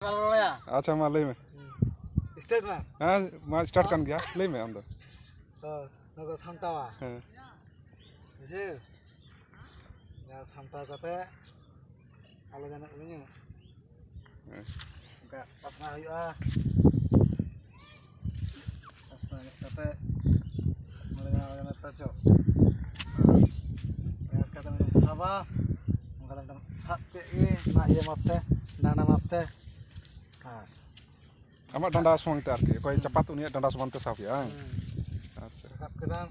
अच्छा मा लई में स्टेट में हां मा स्टार्ट कर गया लई में हम तो नगो सामटावा हां बुझे या सामटा कते आलो जाना उनी का pasna हुआ pasna kate mulai jalan taco ya kata minum saba mungkin ada sate ini nak ia mapte dana mapte pas amat danda suang te arki koi cepat unia danda suang te saf ya अच्छा kap kedang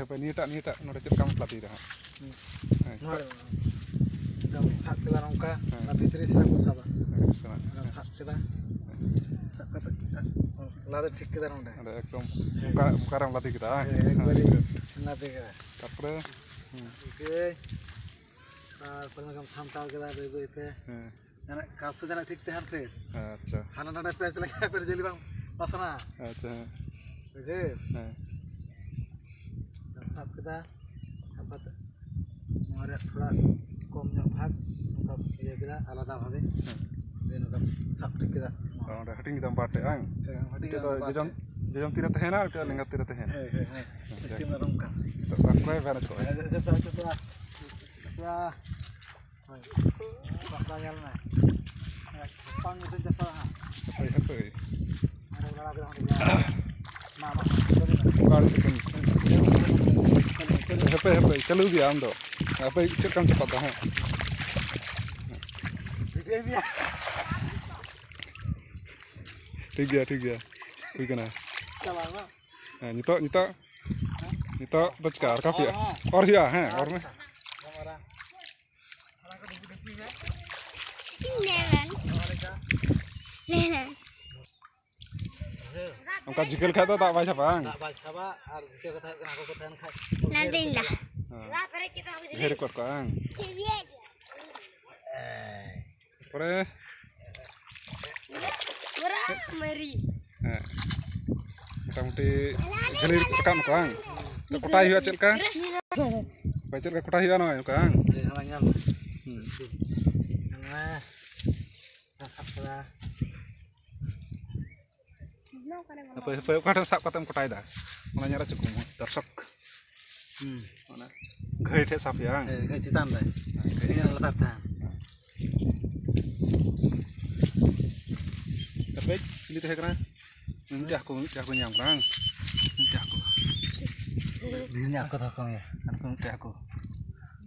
पे नी टा नोडे check काम प्लाती रहा नोडे गम hak kedang ongka na bitri sira ko saba hak kedang lada ठीक kedang onde ada ekdom mukaram lati kita ekbari lati kita tapre oke pernah kamu samtal kita bego itu anak kasu janak ठीक te harte अच्छा खाना नडा पे चला के फिर jelly bang pasana अच्छा बुझे साफ kita apa tuh ada थोड़ा कम nyok भाग उनका ये kita आलादा भावे dan उनका साफ ठीक kita orang hating kita empat ang itu jam tidak tehena itu lengat tidak tehena mesti merongka takre vana coy ya bakal na pang itu jasa ha apa ada lagi nama kali sekali apa चलू गया हम तो apa check काम cepat dah video dia ठीक है कोई कना चला ना नितो बचकार काफी और हिया हैं और में हमारा को देखी है Nelan. हमका जिकल खाता ता बाई छपा tak baca ar kita kata aku katakan kai Nanti lah. घेर कर का परे Murah meri. मोटामुटी झली टका नको आं तो कोटाई हुआ चल का भाई चल का कोटाई हुआ ना का halangnya nah apa apa का साब कातम कोटाई दा ona nyara cukup दर्शक ona gai the sap ya gai citan deh gai letak tan tapi ini teh kana minta aku nyam kan minta aku dirinya aku tahu kamu ya aku minta aku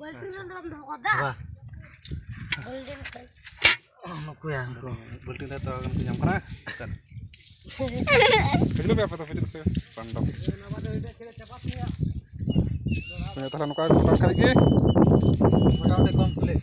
Baltiran dalam dah kota. wah Baltiran. aku ya aku bultin dah tahu kan nyam kana kan kecil apa tuh kecil pandang ternyata nuka kali lagi motor komplit